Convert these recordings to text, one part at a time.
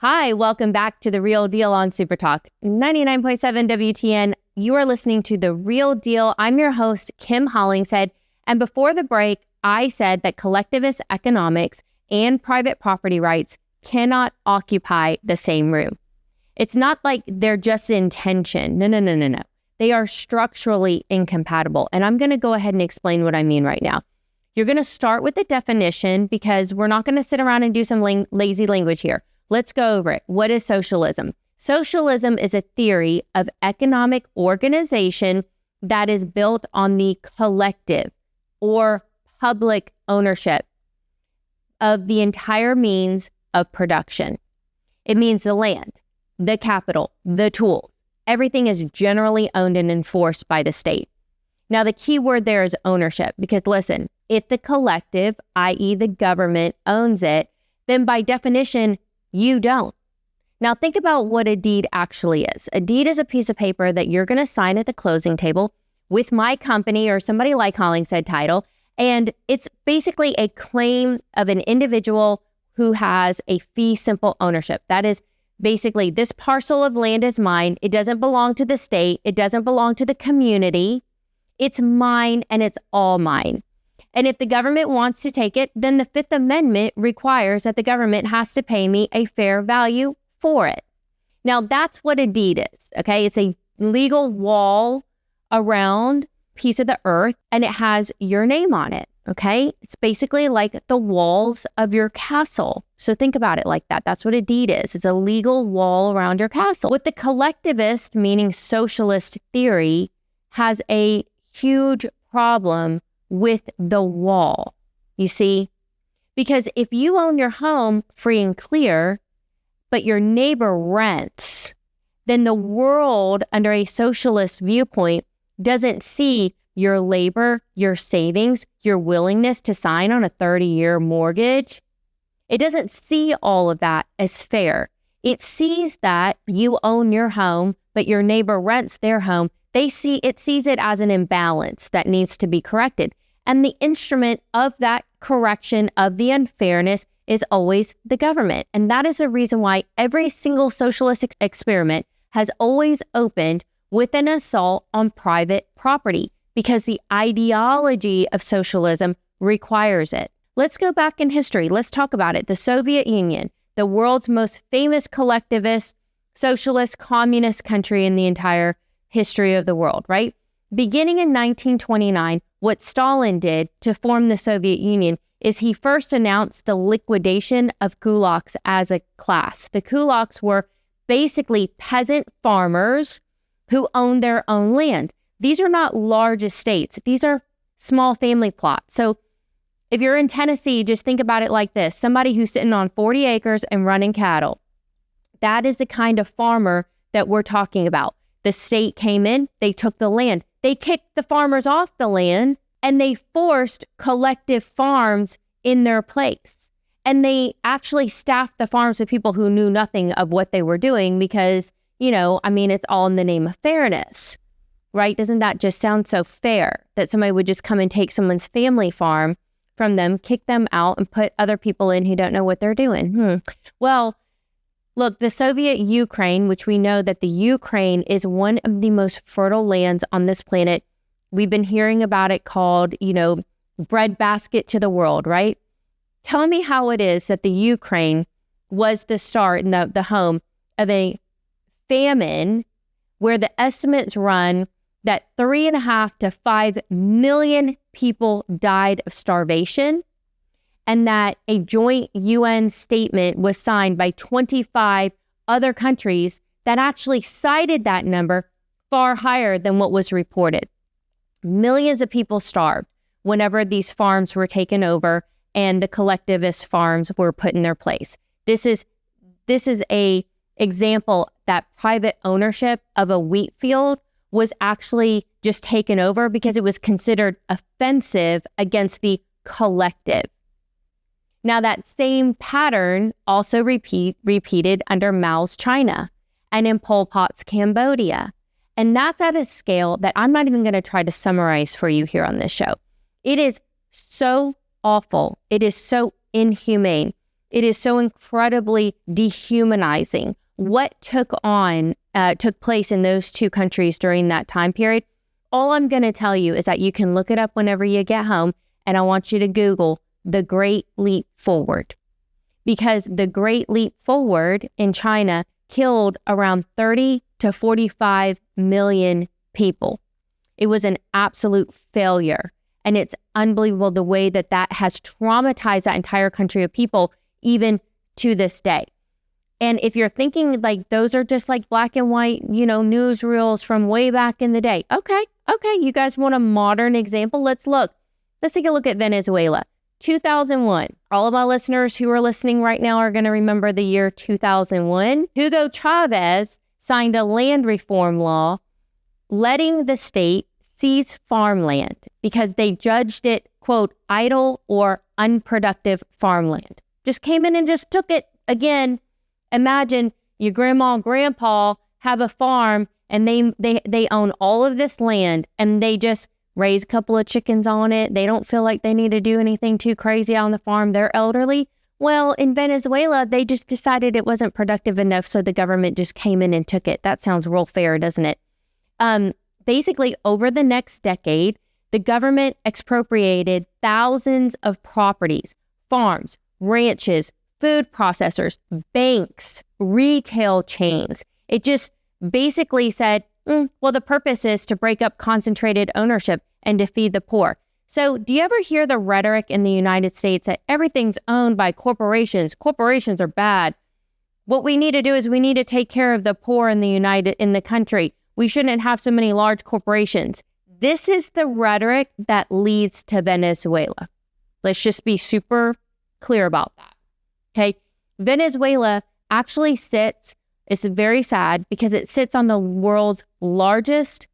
Hi, welcome back to The Real Deal on Super Talk 99.7 WTN. You are listening to The Real Deal. I'm your host, Kim Hollingshead. And before the break, I said that collectivist economics and private property rights cannot occupy the same room. It's not like they're just in tension. No. They are structurally incompatible. And I'm going to go ahead and explain what I mean right now. You're going to start with the definition because we're not going to sit around and do some lazy language here. Let's go over it. What is socialism? Socialism is a theory of economic organization that is built on the collective or public ownership of the entire means of production. It means the land, the capital, the tools. Everything is generally owned and enforced by the state. Now, the key word there is ownership, because listen, if the collective, i.e. the government, owns it, then by definition, you don't. Now think about what a deed actually is. A deed is a piece of paper that you're going to sign at the closing table with my company or somebody like Hollingshead title. And it's basically a claim of an individual who has a fee simple ownership. That is basically, this parcel of land is mine. It doesn't belong to the state. It doesn't belong to the community. It's mine and it's all mine. And if the government wants to take it, then the Fifth Amendment requires that the government has to pay me a fair value for it. Now, that's what a deed is, okay? It's a legal wall around a piece of the earth, and it has your name on it, okay? It's basically like the walls of your castle. So think about it like that. That's what a deed is. It's a legal wall around your castle. What the collectivist, meaning socialist theory, has a huge problem with the wall, you see? Because if you own your home free and clear, but your neighbor rents, then the world under a socialist viewpoint doesn't see your labor, your savings, your willingness to sign on a 30-year mortgage. It doesn't see all of that as fair. It sees that you own your home, but your neighbor rents their home. It sees it as an imbalance that needs to be corrected. And the instrument of that correction of the unfairness is always the government. And that is the reason why every single socialist experiment has always opened with an assault on private property, because the ideology of socialism requires it. Let's go back in history. Let's talk about it. The Soviet Union, the world's most famous collectivist, socialist, communist country in the entire history of the world, right? Beginning in 1929, what Stalin did to form the Soviet Union is he first announced the liquidation of kulaks as a class. The kulaks were basically peasant farmers who owned their own land. These are not large estates. These are small family plots. So if you're in Tennessee, just think about it like this. Somebody who's sitting on 40 acres and running cattle. That is the kind of farmer that we're talking about. The state came in, they took the land. They kicked the farmers off the land and they forced collective farms in their place. And they actually staffed the farms with people who knew nothing of what they were doing because, it's all in the name of fairness, right? Doesn't that just sound so fair that somebody would just come and take someone's family farm from them, kick them out, and put other people in who don't know what they're doing? Well, look, the Soviet Ukraine, which we know that the Ukraine is one of the most fertile lands on this planet. We've been hearing about it called, breadbasket to the world, right? Tell me how it is that the Ukraine was the start and the home of a famine where the estimates run that 3.5 to 5 million people died of starvation, and that a joint UN statement was signed by 25 other countries that actually cited that number far higher than what was reported. Millions of people starved whenever these farms were taken over and the collectivist farms were put in their place. This is a example that private ownership of a wheat field was actually just taken over because it was considered offensive against the collective. Now, that same pattern also repeated under Mao's China and in Pol Pot's Cambodia. And that's at a scale that I'm not even going to try to summarize for you here on this show. It is so awful. It is so inhumane. it is so incredibly dehumanizing. What took place in those two countries during that time period? All I'm going to tell you is that you can look it up whenever you get home, and I want you to Google the Great Leap Forward, because the Great Leap Forward in China killed around 30 to 45 million people. It was an absolute failure, and it's unbelievable the way that has traumatized that entire country of people, even to this day. And if you're thinking like those are just like black and white, newsreels from way back in the day. Okay, you guys want a modern example? Let's take a look at Venezuela. 2001. All of my listeners who are listening right now are going to remember the year 2001. Hugo Chavez signed a land reform law letting the state seize farmland because they judged it, quote, idle or unproductive farmland. Just came in and just took it. Again, imagine your grandma and grandpa have a farm and they own all of this land and they just raise a couple of chickens on it. They don't feel like they need to do anything too crazy on the farm. They're elderly. Well, in Venezuela, they just decided it wasn't productive enough, so the government just came in and took it. That sounds real fair, doesn't it? Basically, over the next decade, the government expropriated thousands of properties, farms, ranches, food processors, banks, retail chains. It just basically said, well, the purpose is to break up concentrated ownership and to feed the poor. So do you ever hear the rhetoric in the United States that everything's owned by corporations? Corporations are bad. What we need to do is we need to take care of the poor in the country. We shouldn't have so many large corporations. This is the rhetoric that leads to Venezuela. Let's just be super clear about that. Okay. Venezuela actually sits, it's very sad because it sits on the world's largest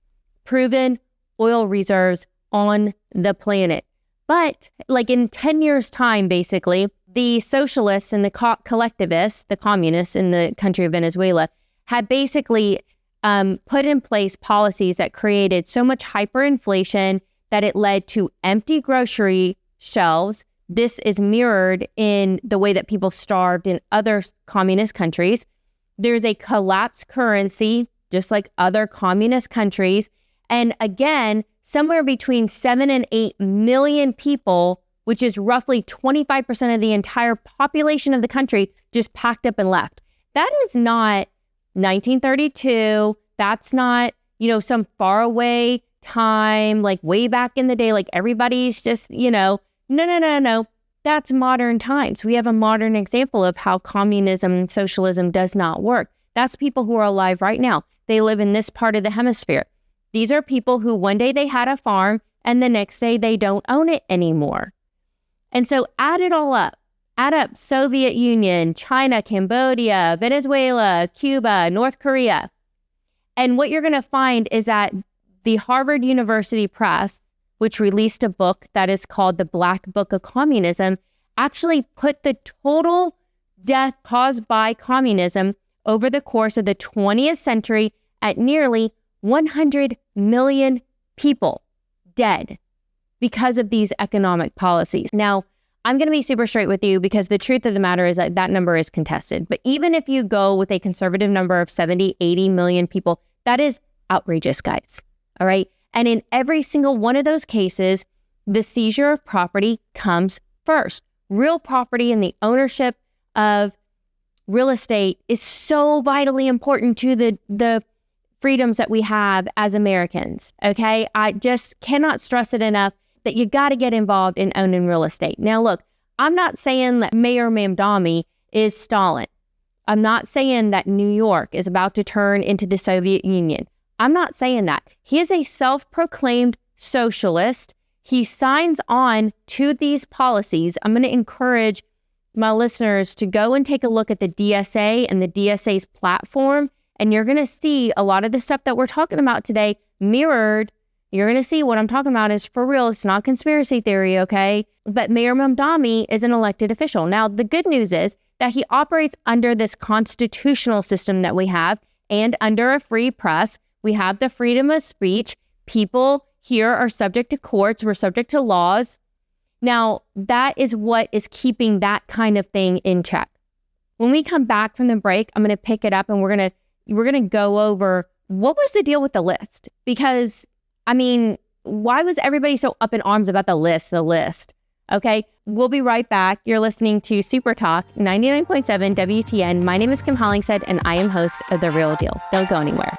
proven oil reserves on the planet. But like in 10 years' time, basically, the socialists and the collectivists, the communists in the country of Venezuela, had basically put in place policies that created so much hyperinflation that it led to empty grocery shelves. This is mirrored in the way that people starved in other communist countries. There's a collapsed currency, just like other communist countries. And again, somewhere between 7 and 8 million people, which is roughly 25% of the entire population of the country, just packed up and left. That is not 1932. That's not, some faraway time, like way back in the day, like everybody's just, no. That's modern times. We have a modern example of how communism and socialism does not work. That's people who are alive right now. They live in this part of the hemisphere. These are people who one day they had a farm and the next day they don't own it anymore. And so add it all up. Add up Soviet Union, China, Cambodia, Venezuela, Cuba, North Korea. And what you're going to find is that the Harvard University Press, which released a book that is called The Black Book of Communism, actually put the total death caused by communism over the course of the 20th century at nearly 100 million people dead because of these economic policies. Now, I'm going to be super straight with you because the truth of the matter is that that number is contested. But even if you go with a conservative number of 70, 80 million people, that is outrageous, guys. All right. And in every single one of those cases, the seizure of property comes first. Real property and the ownership of real estate is so vitally important to the freedoms that we have as Americans. Okay. I just cannot stress it enough that you got to get involved in owning real estate. Now, look, I'm not saying that Mayor Mamdani is Stalin. I'm not saying that New York is about to turn into the Soviet Union. I'm not saying that. He is a self-proclaimed socialist. He signs on to these policies. I'm going to encourage my listeners to go and take a look at the DSA and the DSA's platform, and you're going to see a lot of the stuff that we're talking about today mirrored. You're going to see what I'm talking about is for real. It's not conspiracy theory, okay? But Mayor Mamdani is an elected official. Now, the good news is that he operates under this constitutional system that we have and under a free press. We have the freedom of speech. People here are subject to courts. We're subject to laws. Now, that is what is keeping that kind of thing in check. When we come back from the break, I'm going to pick it up and we're going to go over what was the deal with the list? Because, I mean, why was everybody so up in arms about the list? Okay, we'll be right back. You're listening to Super Talk 99.7 WTN. My name is Kim Hollingshead and I am host of The Real Deal. Don't go anywhere.